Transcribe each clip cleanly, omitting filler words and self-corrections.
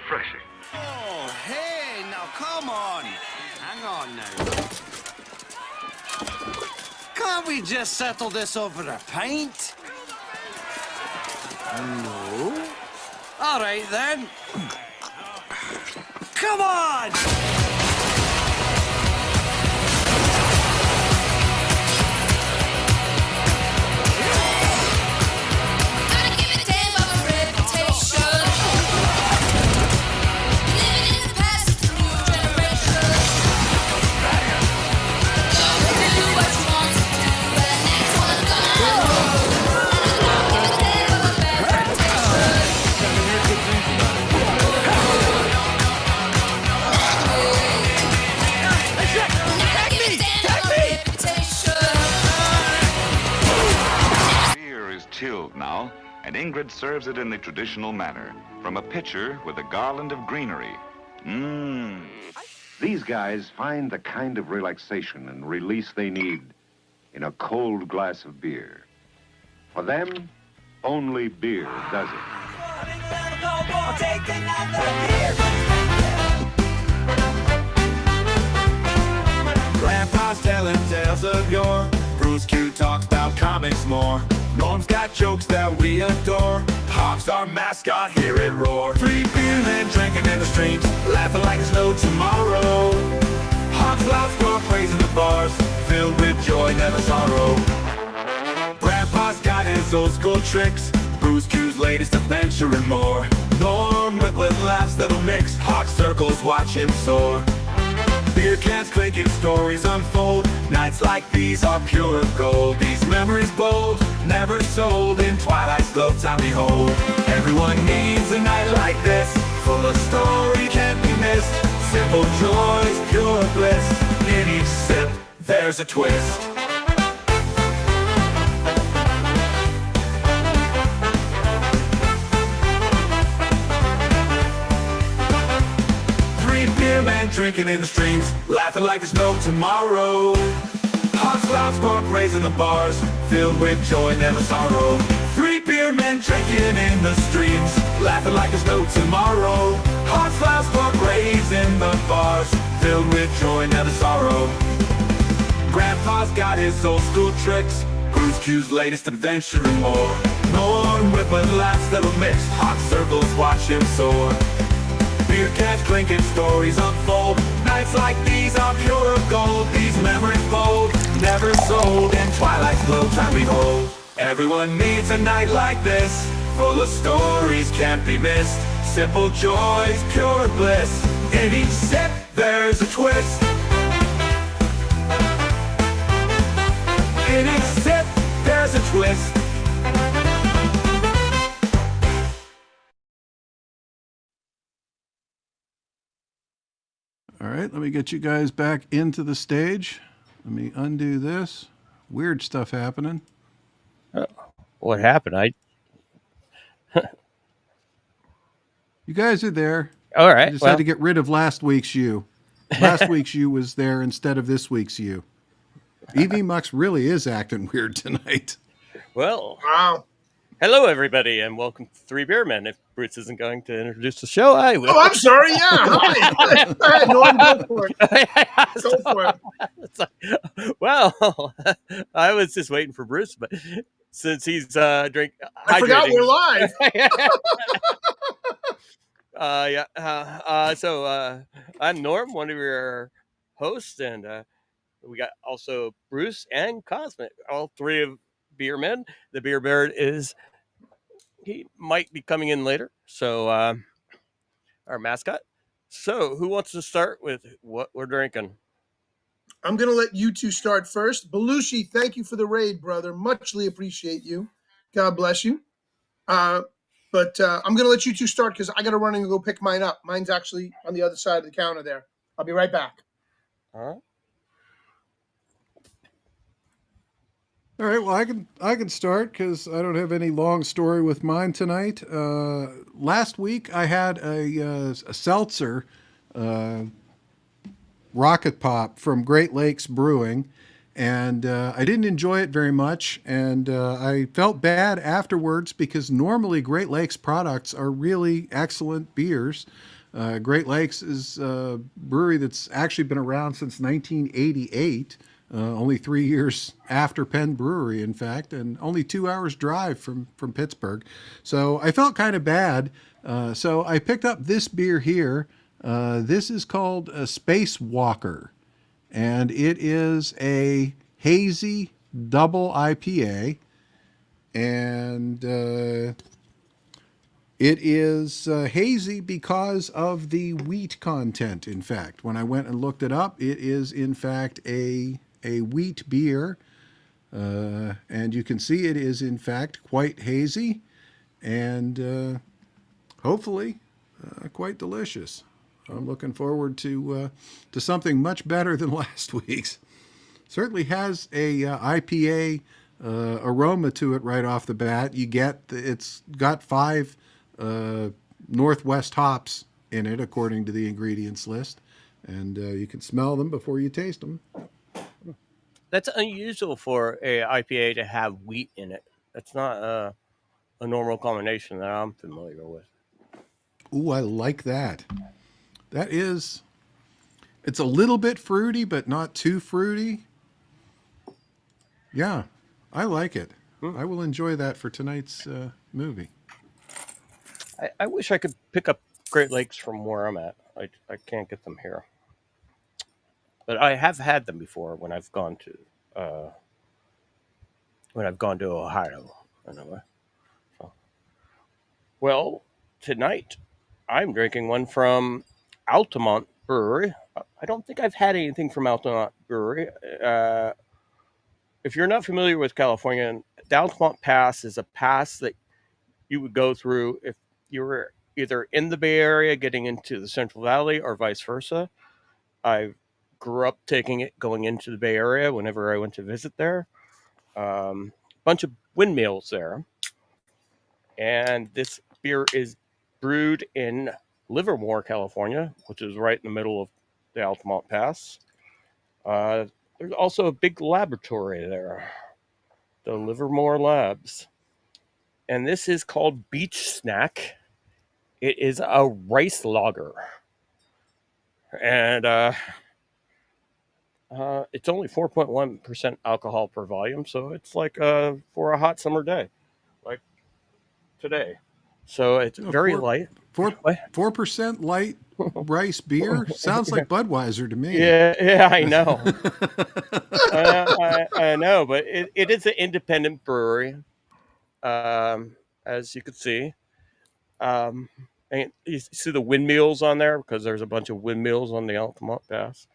refreshing. Oh, hey, now come on. Hang on now. Can't we just settle this over a pint? No. All right, then. Come on! Chilled now, and Ingrid serves it in the traditional manner, from a pitcher with a garland of greenery. Mmm. These guys find the kind of relaxation and release they need in a cold glass of beer. For them, only beer does it. Grandpa's telling tales of yore. Bruce Q talks about comics more. Norm's got jokes that we adore. Hawk's our mascot, hear it roar. 3BeerMen drinking in the streams, laughing like there's no tomorrow. Hawk's loud score praising the bars, filled with joy, never sorrow. Grandpa's got his old school tricks, Bruce Q's latest adventure and more. Norm with laughs that'll mix, Hawk circles watch him soar. Beer cans clinking, stories unfold. Nights like these are pure gold. These memories bold, never sold. In Twilight's glow time behold. Everyone needs a night like this, full of story can't be missed. Simple joys, pure bliss. In each sip, there's a twist. Men drinking in the streams, laughing like there's no tomorrow. Hawks loud spark raising the bars, filled with joy, never sorrow. 3BeerMen drinking in the streams, laughing like there's no tomorrow. Hawks loud spark raising the bars, filled with joy, never sorrow. Grandpa's got his old school tricks, Bruce Q's latest adventure and more. Norm with laughs that'll mix, hot circles watch him soar. Beer cans clinking, stories unfold. Nights like these are pure gold. These memories bold, never sold. In Twilight's glow time behold. Everyone needs a night like this, full of stories can't be missed. Simple joys, pure bliss. In each sip, there's a twist. In each sip, there's a twist. All right, let me get you guys back into the stage. Let me undo this. Weird stuff happening. What happened? You guys are there. All right. I just had to get rid of last week's you. Last week's you was there instead of this week's you. EV Mux really is acting weird tonight. Well, wow. Hello, everybody, and welcome to 3BeerMen. If Bruce isn't going to introduce the show, I will. Oh, I'm sorry. Yeah. Hi. Go ahead, Norm. Go for it. Go for it. Well, I was just waiting for Bruce, but since he's hydrating. I forgot we're live. So I'm Norm, one of your hosts, and we got also Bruce and Cosmic, all three of Beermen. The Beer Bird he might be coming in later. So our mascot. So who wants to start with what we're drinking? I'm going to let you two start first. Belushi, thank you for the raid, brother. Muchly appreciate you. God bless you. But I'm going to let you two start because I got to run and go pick mine up. Mine's actually on the other side of the counter there. I'll be right back. All right. All right, well, I can start because I don't have any long story with mine tonight. Last week I had a seltzer, Rocket Pop from Great Lakes Brewing, And I didn't enjoy it very much, and I felt bad afterwards because normally Great Lakes products are really excellent beers. Great Lakes is a brewery that's actually been around since 1988, only 3 years after Penn Brewery, in fact, and only 2 hours drive from Pittsburgh. So I felt kind of bad. So I picked up this beer here. This is called a Space Walker, and it is a hazy double IPA, and it is hazy because of the wheat content. In fact, when I went and looked it up, it is in fact a wheat beer, and you can see it is in fact quite hazy, and hopefully quite delicious. I'm looking forward to something much better than last week's. Certainly has a IPA aroma to it right off the bat. It's got 5 Northwest hops in it according to the ingredients list, and you can smell them before you taste them. That's unusual for a IPA to have wheat in it. That's not a normal combination that I'm familiar with. Ooh, I like that. It's a little bit fruity, but not too fruity. Yeah, I like it. I will enjoy that for tonight's movie. I wish I could pick up Great Lakes from where I'm at. I can't get them here. But I have had them before when I've gone to Ohio. Anyway. So. Well, tonight I'm drinking one from Altamont Brewery. I don't think I've had anything from Altamont Brewery. If you're not familiar with California, the Altamont Pass is a pass that you would go through if you were either in the Bay Area getting into the Central Valley or vice versa. I grew up taking it going into the Bay Area whenever I went to visit there. Bunch of windmills there. And this beer is brewed in Livermore, California, which is right in the middle of the Altamont Pass. There's also a big laboratory there, the Livermore Labs. And this is called Beach Snack. It is a rice lager. And it's only 4.1% alcohol per volume, so it's like for a hot summer day, like today. So it's very light. 4% light rice beer sounds like Budweiser to me. Yeah, I know. I know, but it is an independent brewery, as you can see. And you see the windmills on there because there's a bunch of windmills on the Altamont Pass.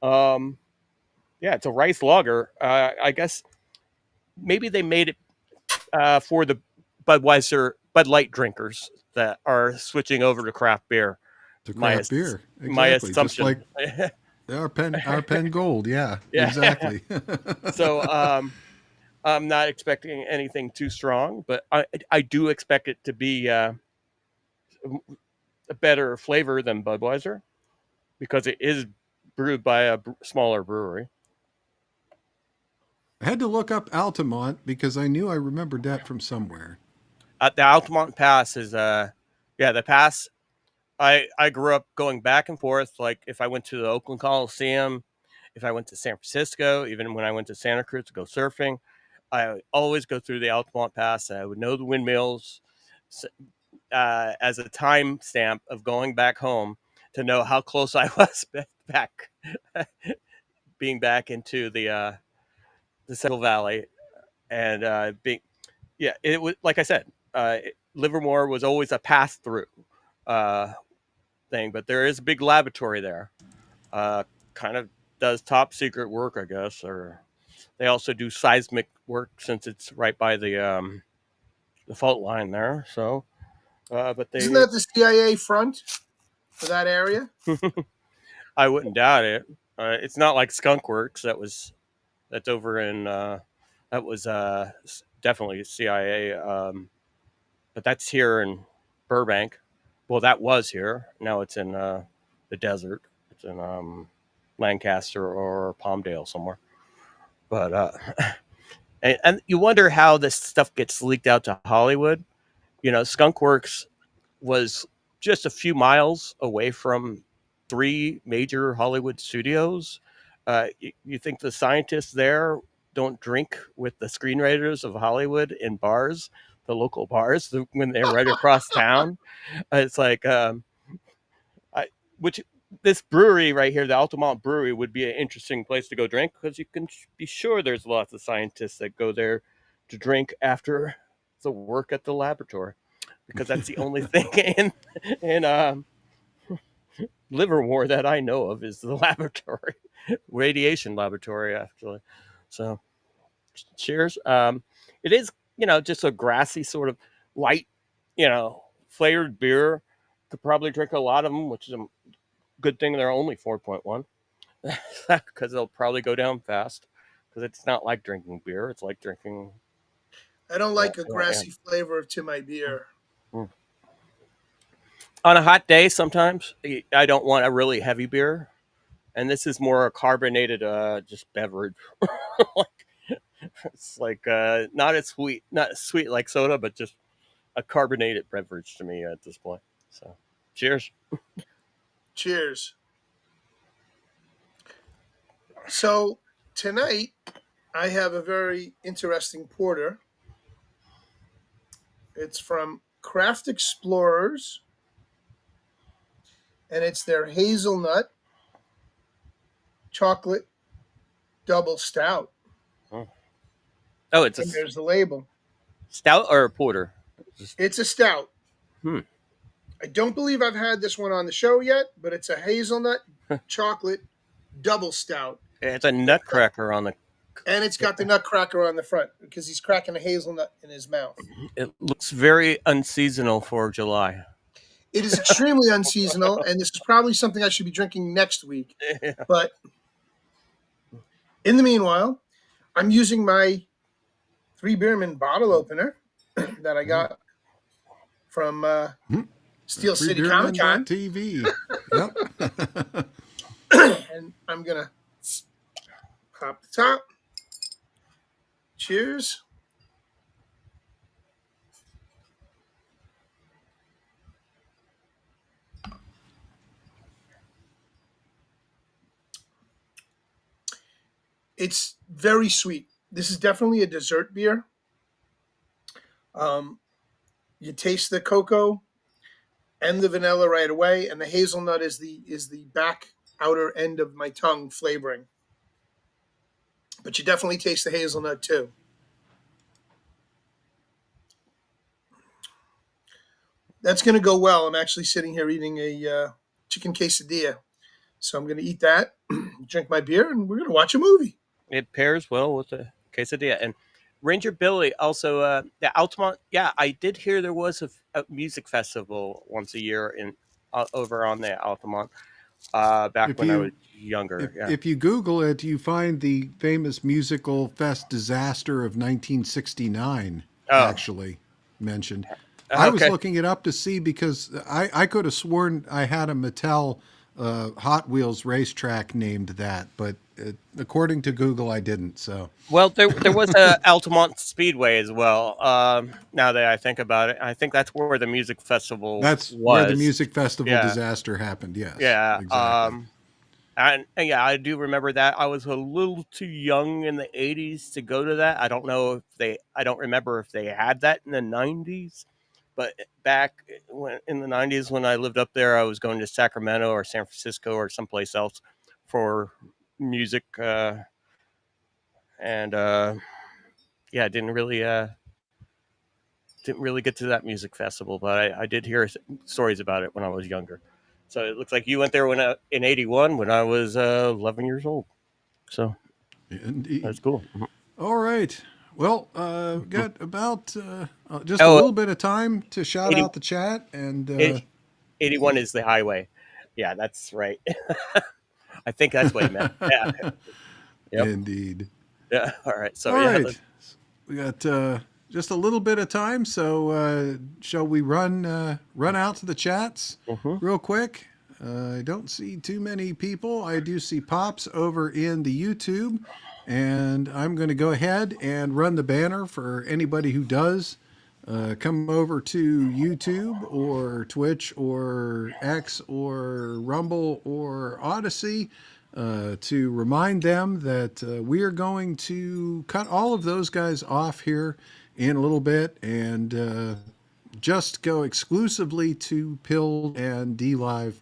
Yeah, it's a rice lager. I guess maybe they made it for the Bud Light drinkers that are switching over to craft beer. To craft beer, exactly. My assumption. Just like our Penn Gold, yeah. Exactly. So I'm not expecting anything too strong, but I do expect it to be a better flavor than Budweiser because it is brewed by a smaller brewery. I had to look up Altamont because I knew I remembered that from somewhere. The Altamont Pass is the pass. I grew up going back and forth. Like if I went to the Oakland Coliseum, if I went to San Francisco, even when I went to Santa Cruz to go surfing, I would always go through the Altamont Pass. And I would know the windmills as a time stamp of going back home to know how close I was back, being back into the Central Valley, and it was like I said, Livermore was always a pass through thing, but there is a big laboratory there. Kind of does top secret work, I guess, or they also do seismic work since it's right by the fault line there. So, but isn't that the CIA front for that area? I wouldn't doubt it. It's not like Skunk Works that's over in that was definitely CIA, but that's here in Burbank. Well, that was here. Now it's in the desert. It's in Lancaster or Palmdale somewhere. But and you wonder how this stuff gets leaked out to Hollywood. Skunk Works was just a few miles away from three major Hollywood studios. You think the scientists there don't drink with the screenwriters of Hollywood in bars, the local bars, when they're right across town? It's like, I, which this brewery right here, the Altamont Brewery, would be an interesting place to go drink because you can be sure there's lots of scientists that go there to drink after the work at the laboratory, because that's the only thing in Livermore that I know of is the laboratory, radiation laboratory, actually. So, cheers. It is, just a grassy sort of light, flavored beer. Could probably drink a lot of them, which is a good thing they're only 4.1, because they'll probably go down fast. Because it's not like drinking beer; it's like drinking. I don't like a grassy flavor to my beer. On a hot day, sometimes I don't want a really heavy beer, and this is more a carbonated, just beverage. It's like not as sweet like soda, but just a carbonated beverage to me at this point. So, cheers. Cheers. So tonight I have a very interesting porter. It's from Craft Explorers, and it's their hazelnut chocolate double stout. Oh, it's and there's the label. Stout or a porter? It's a stout. I don't believe I've had this one on the show yet, but it's a hazelnut chocolate double stout. It's a nutcracker on the... And it's got the nutcracker on the front because he's cracking a hazelnut in his mouth. It looks very unseasonal for July. It is extremely unseasonal, and this is probably something I should be drinking next week. Yeah. But in the meanwhile, I'm using my 3BeerMen bottle opener that I got from Steel City Comic Con TV. Yep. And I'm gonna pop the top. Cheers. It's very sweet. This is definitely a dessert beer. You taste the cocoa and the vanilla right away, and the hazelnut is the back outer end of my tongue flavoring. But you definitely taste the hazelnut too. That's going to go well. I'm actually sitting here eating a chicken quesadilla. So I'm going to eat that, drink my beer, and we're going to watch a movie. It pairs well with the quesadilla. And Ranger Billy also, the Altamont. Yeah, I did hear there was a music festival once a year in over on the Altamont back when I was younger. If you Google it, you find the famous musical fest disaster of 1969 actually mentioned. I was looking it up to see because I could have sworn I had a Mattel Hot Wheels racetrack named that, but according to Google, I didn't. So well, there was a Altamont Speedway as well. Now that I think about it, I think that's where the music festival. Where the music festival disaster happened. Yes. Yeah. Exactly. And yeah, I do remember that. I was a little too young in the 80s to go to that. I don't remember if they had that in the 90s. But back in the 90s when I lived up there, I was going to Sacramento or San Francisco or someplace else for music. Didn't really get to that music festival, but I did hear stories about it when I was younger. So it looks like you went there in 81 when I was 11 years old. So that's cool. All right. Well, got about just a little bit of time to shout out the chat. And 81 is the highway. Yeah, that's right. I think that's what he meant. Yeah. Yep. Indeed. Yeah. All right. So, right. We got just a little bit of time. So shall we run out to the chats real quick? I don't see too many people. I do see Pops over in the YouTube. And I'm going to go ahead and run the banner for anybody who does come over to YouTube or Twitch or X or Rumble or Odyssey to remind them that we are going to cut all of those guys off here in a little bit and just go exclusively to Pill and Dlive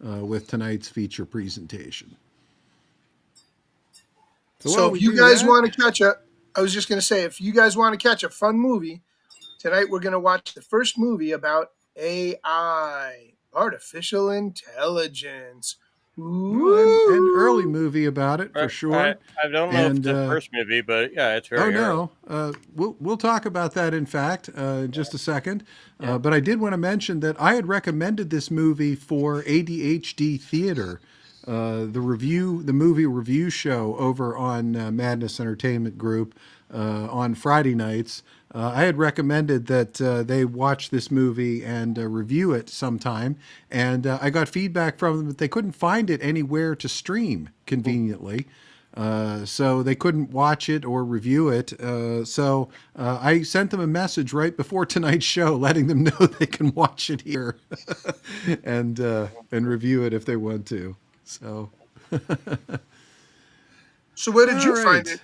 with tonight's feature presentation. So if you guys want to catch I was just going to say, if you guys want to catch a fun movie, tonight we're going to watch the first movie about AI, artificial intelligence. Ooh, an early movie about it for sure. I don't know if it's the first movie, but yeah, it's very early. We'll talk about that in fact in just a second. But I did want to mention that I had recommended this movie for ADHD Theater, the movie review show over on Madness Entertainment Group on Friday nights. I had recommended that they watch this movie and review it sometime, and I got feedback from them that they couldn't find it anywhere to stream conveniently, so they couldn't watch it or review it. So I sent them a message right before tonight's show, letting them know they can watch it here and review it if they want to. So, so where did you find it?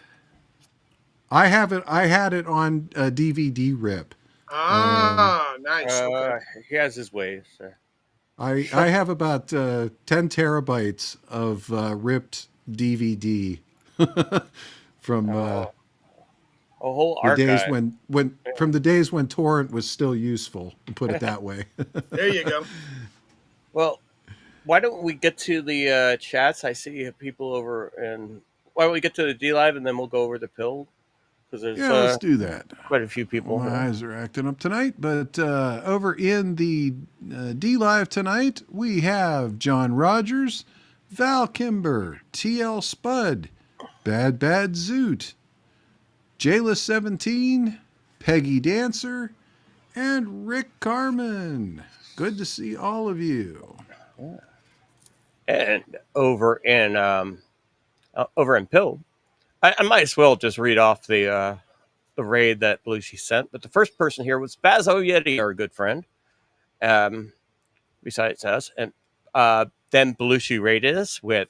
I have it. I had it on DVD rip. Nice. Okay. He has his ways. So. I have about 10 terabytes of ripped DVD from a whole the archive. days from the days when torrent was still useful. Put it that way. There you go. Well, why don't we get to the chats? I see people over, and why don't we get to the Dlive and then we'll go over the Pill? There's, let's do that. Quite a few people. My eyes are acting up tonight, but over in the Dlive tonight, we have John Rogers, Val Kimber, TL Spud, Bad Zoot, Jayla17, Peggy Dancer, and Rick Carmen. Good to see all of you. And over in Pill, I might as well just read off the raid that Belushi sent. But the first person here was Bazo Yeti, our good friend. Besides us, and then Belushi raided us with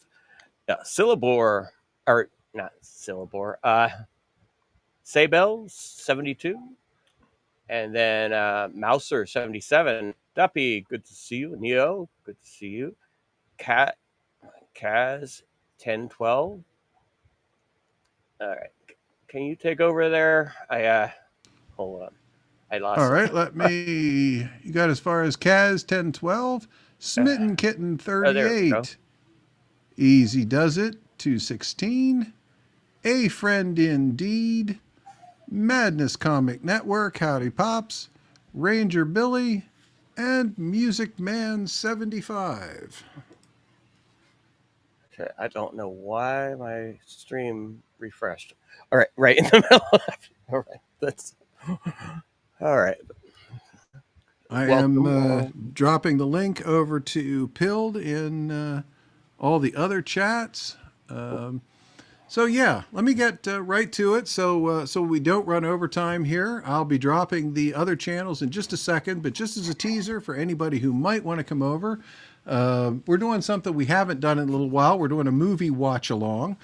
Syllabor, or not Syllabor, Sabel 72, and then Mouser 77. Duppy, good to see you. Neo, good to see you. Kaz 1012. All right. Can you take over there? Hold on. I lost All right, you got as far as Kaz 1012, Smitten Kitten 38, Easy Does It 216, A Friend Indeed, Madness Comic Network, Howdy Pops, Ranger Billy, and Music Man 75. Okay, I don't know why my stream refreshed. All right, right in the middle. All right, that's all right. I am dropping the link over to Pilled in all the other chats. So yeah, let me get right to it. So we don't run overtime here. I'll be dropping the other channels in just a second, but just as a teaser for anybody who might want to come over, we're doing something we haven't done in a little while. We're doing a movie watch along,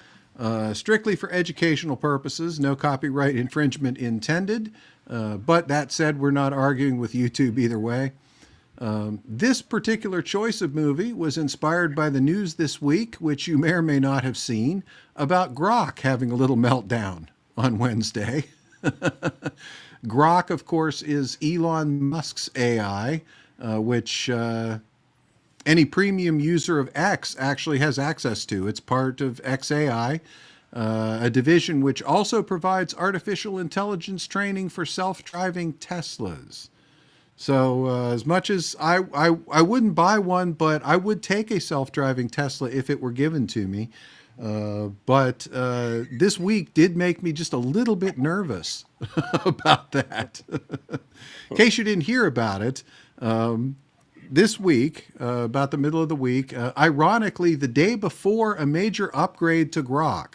strictly for educational purposes. No copyright infringement intended. But that said, we're not arguing with YouTube either way. This particular choice of movie was inspired by the news this week, which you may or may not have seen, about Grok having a little meltdown on Wednesday. Grok, of course, is Elon Musk's AI, which any premium user of X actually has access to. It's part of XAI, a division which also provides artificial intelligence training for self-driving Teslas. So as much as I wouldn't buy one, but I would take a self-driving Tesla if it were given to me. But this week did make me just a little bit nervous about that. In case you didn't hear about it, this week, about the middle of the week, ironically, the day before a major upgrade to Grok,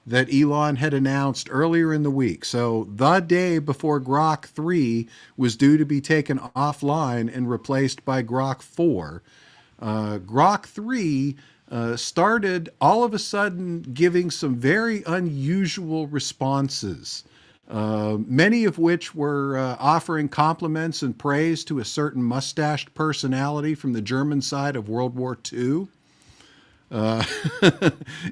that Elon had announced earlier in the week. So the day before Grok 3 was due to be taken offline and replaced by Grok 4, Grok 3 started all of a sudden giving some very unusual responses, many of which were offering compliments and praise to a certain mustached personality from the German side of World War II.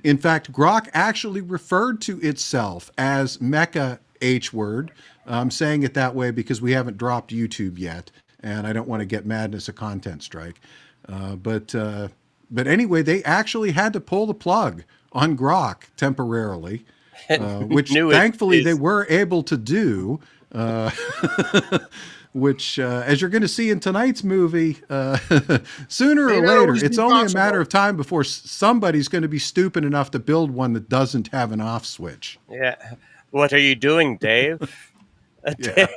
In fact, Grok actually referred to itself as Mecha H-word. I'm saying it that way because we haven't dropped YouTube yet, and I don't want to get Madness a content strike. But anyway, they actually had to pull the plug on Grok temporarily, which thankfully they were able to do. Which, as you're going to see in tonight's movie, sooner or later, it's only a matter of time before somebody's going to be stupid enough to build one that doesn't have an off switch. Yeah. What are you doing, Dave? Yeah.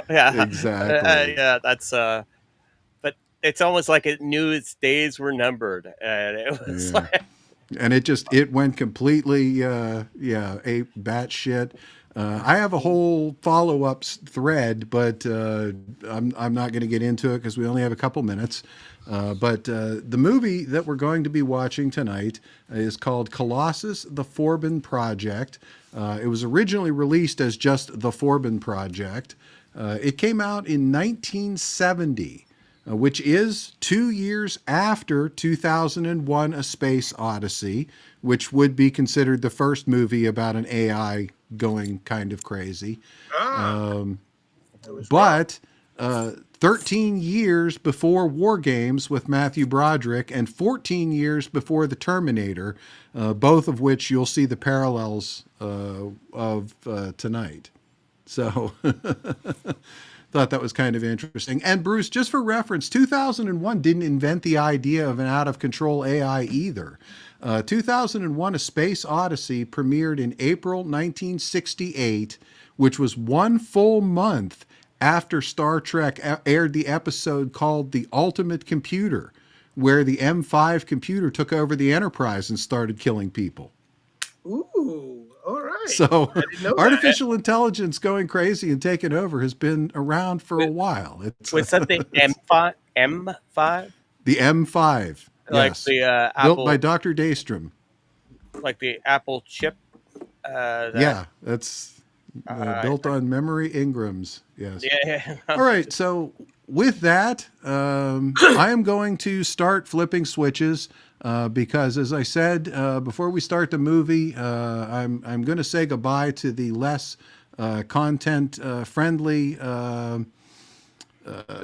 Yeah. Exactly. Yeah, that's but it's almost like it knew its days were numbered, and it was like, and it went completely ape batshit. I have a whole follow-up thread, but I'm not going to get into it because we only have a couple minutes. But the movie that we're going to be watching tonight is called Colossus the Forbin Project. It was originally released as just The Forbin Project. It came out in 1970, which is 2 years after 2001: A Space Odyssey, which would be considered the first movie about an AI going kind of crazy. But 13 years before War Games with Matthew Broderick and 14 years before The Terminator, both of which you'll see the parallels of tonight. So thought that was kind of interesting. And Bruce, just for reference, 2001 didn't invent the idea of an out-of-control AI either. 2001: A Space Odyssey premiered in April 1968, which was 1 full month after Star Trek aired the episode called The Ultimate Computer, where the M5 computer took over the Enterprise and started killing people. Ooh, all right. So artificial intelligence going crazy and taking over has been around for a while. was that the M5? M5? The M5. Like yes. the Built Apple, by Dr. Daystrom. like the Apple chip. That's built on memory Ingrams. Yes. Yeah. All right. So with that, I am going to start flipping switches because, as I said before we start the movie, I'm going to say goodbye to the less content friendly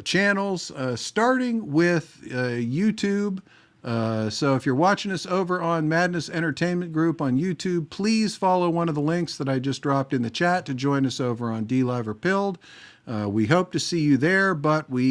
channels, starting with YouTube. So if you're watching us over on Madness Entertainment Group on YouTube, please follow one of the links that I just dropped in the chat to join us over on Dlive or Pilled. We hope to see you there, but we